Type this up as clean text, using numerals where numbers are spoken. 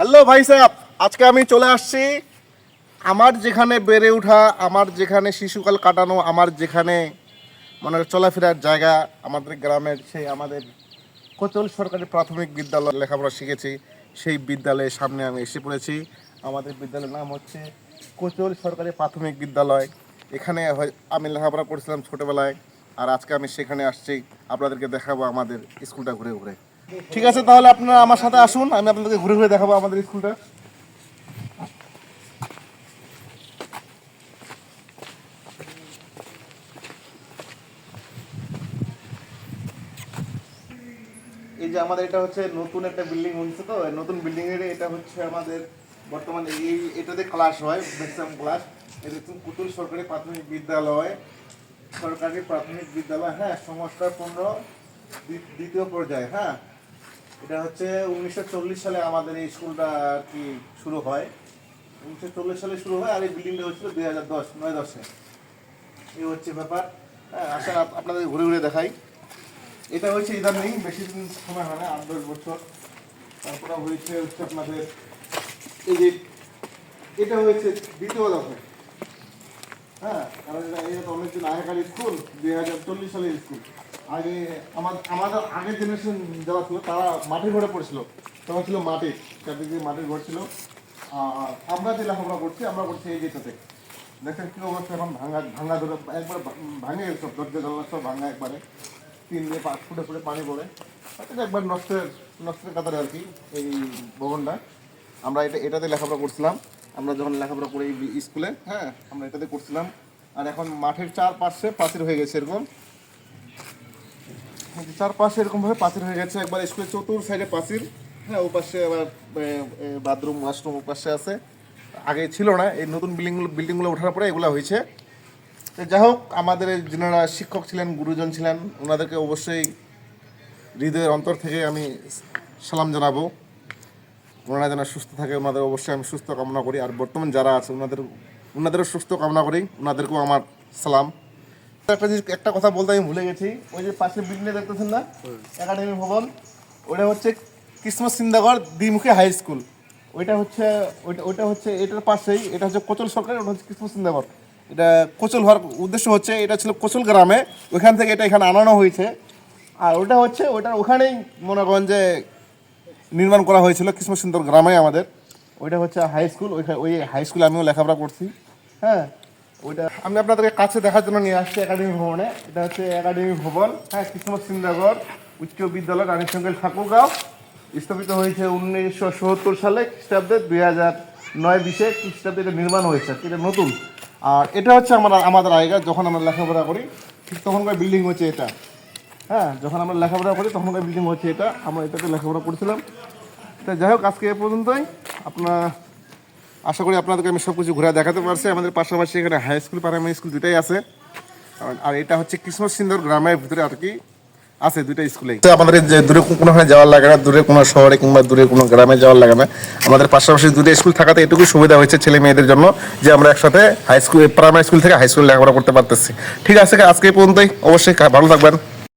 Hello ভাই সাহেব, আজকে আমি চলে আসছি আমার যেখানে বেড়ে ওঠা, আমার যেখানে শিশুকাল কাটানো, আমার যেখানে মানে চলাফেরার জায়গা, আমাদের গ্রামের সেই আমাদের কোচল সরকারি প্রাথমিক বিদ্যালয় লেখাপড়া শিখেছি। সেই বিদ্যালয়ের সামনে আমি এসে পড়েছি। আমাদের বিদ্যালয়ের নাম হচ্ছে কোচল সরকারি প্রাথমিক বিদ্যালয়। এখানে আমি লেখাপড়া করছিলাম ছোটোবেলায়, আর আজকে আমি সেখানে আসছি। আপনাদেরকে দেখাবো আমাদের স্কুলটা ঘুরে ঘুরে। ঠিক আছে, তাহলে আপনারা আমার সাথে আসুন, আমি আপনাদেরকে ঘুরে ঘুরে দেখাবো আমাদের স্কুলটা। এই যে আমাদের এটা হচ্ছে নতুন একটা বিল্ডিং হচ্ছে, তো নতুন বিল্ডিং এর এটা হচ্ছে আমাদের বর্তমানে এটাতে ক্লাস হয়, ম্যাক্সিমাম ক্লাস। এটা হচ্ছে কুতুল সরকারি প্রাথমিক বিদ্যালয়, সরকারি প্রাথমিক বিদ্যালয়, হ্যাঁ, সংস্কার 15 দ্বিতীয় পর্যায়ে। হ্যাঁ, এটা হচ্ছে 1940 সালে আমাদের এই স্কুলটা আর কি শুরু হয়। 1940 সালে শুরু হয়, আর এই বিল্ডিংটা হচ্ছিল 2010 9-10-এ। এই হচ্ছে ব্যাপার। হ্যাঁ, আসলে আপনাদের ঘুরে ঘুরে দেখাই। এটা হচ্ছে ইদানিং, বেশি দিন সময় হয় না, 8-10 বছর। তারপরে হচ্ছে আপনাদের এই যে এটা হয়েছে দ্বিতীয় দফে। হ্যাঁ, কারণ এটা তো অনেকদিন আগেকার স্কুল, 2040 সালের স্কুল। আগে আমাদের আগের জেনারেশন যারা ছিল তারা মাটির ঘরে পড়েছিল, তখন ছিল মাটির, চারদিকে মাটির ঘর ছিল। আর আমরা যে লেখাপড়া করছি, আমরা করছি এই যেটাতে। দেখেন কি অবস্থা, এখন ভাঙা ভাঙা ধরে একবার ভাঙে সব, দরজা জানলা সব ভাঙা একবারে, 3-5 ফুটে ফুটে পানি পড়ে। এটা একবার নষ্টের কাতারে আর কি এই ভবনটা। আমরা এটাতে লেখাপড়া করছিলাম, আমরা যখন লেখাপড়া করি স্কুলে। হ্যাঁ, আমরা এটাতে করছিলাম। আর এখন মাঠের চারপাশে পাঁচিল হয়ে গেছে এরকম, চারপাশে এরকমভাবে পাঁচিল হয়ে গেছে। একবার স্কুলের চতুর সাইডে পাঁচিল। হ্যাঁ, ও পাশে আবার বাথরুম ওয়াশরুম ও পাশে আছে, আগে ছিল না। এই নতুন বিল্ডিংগুলো ওঠার পরে এগুলো হয়েছে। তো যাই হোক, আমাদের যারা শিক্ষক ছিলেন, গুরুজন ছিলেন, ওনাদেরকে অবশ্যই হৃদয়ের অন্তর থেকে আমি সালাম জানাবো। ওনারা যেন সুস্থ থাকে, ওনাদের অবশ্যই আমি সুস্থ কামনা করি। আর বর্তমান যারা আছে ওনাদেরও সুস্থ কামনা করি, ওনাদেরকেও আমার সালাম। একটা কথা বলতে আমি ভুলে গেছি, ওই যে পাশের বিল্ডিংটা দেখতেছেন না, একাডেমি ভবন, ওটা হচ্ছে কিসমত সিন্দাগর দ্বিমুখী হাই স্কুল। ওইটা হচ্ছে এটার পাশেই, এটা হচ্ছে কোচল সরকার, ওটা হচ্ছে কিসমত সিন্দাগর। এটা কোচল হওয়ার উদ্দেশ্য হচ্ছে, এটা ছিল কোচল গ্রামে, ওইখান থেকে এটা এখানে আনানো হয়েছে। আর ওটা হচ্ছে ওখানেই মনে করেন যে নির্মাণ করা হয়েছিল কিসমত সিন্দাগর গ্রামে আমাদের। ওইটা হচ্ছে হাই স্কুল, ওই হাই স্কুলে আমিও লেখাপড়া করছি। হ্যাঁ, ওইটা আমি আপনাদেরকে কাছে দেখার জন্য নিয়ে আসছি একাডেমি ভবনে। এটা হচ্ছে একাডেমি ভবন, হ্যাঁ, কিসমত সিন্দাগর উচ্চ বিদ্যালয় রানীশঙ্কর ঠাকুরগাঁও। স্থাপিত হয়েছে 1977 সালে খ্রিস্টাব্দে, 2009-20 খ্রিস্টাব্দে এটা নির্মাণ হয়েছে, এটা নতুন। আর এটা হচ্ছে আমাদের আগেকার, যখন আমরা লেখাপড়া করি ঠিক তখনকার বিল্ডিং হচ্ছে এটা। হ্যাঁ, যখন আমরা লেখাপড়া করি তখনকার বিল্ডিং হচ্ছে এটা, আমরা এটাতে লেখাপড়া করছিলাম। তা যাই হোক, আজকে এ পর্যন্তই। আশা করি আপনাদেরকে আমি সব কিছু ঘুরে দেখাতে পারছি। আমাদের পাশাপাশি এখানে হাই স্কুল, প্রাইমারি স্কুল দুটাই আছে। আর এটা হচ্ছে কিসমত সিন্দাগর গ্রামের ভিতরে আর কি আছে, দুইটা স্কুলেই। আমাদের যে দূরে কোনোখানে যাওয়ার লাগে না, দূরে কোনো শহরে কিংবা দূরে কোনো গ্রামে যাওয়ার লাগে না। আমাদের পাশাপাশি দুটো স্কুল থাকাতে এটুকু সুবিধা হয়েছে ছেলে মেয়েদের জন্য, যে আমরা একসাথে হাই স্কুল, প্রাইমারি স্কুল থেকে হাই স্কুল লেখাপড়া করতে পারতেছি। ঠিক আছে, আজকে এই পর্যন্তই। অবশ্যই ভালো থাকবেন।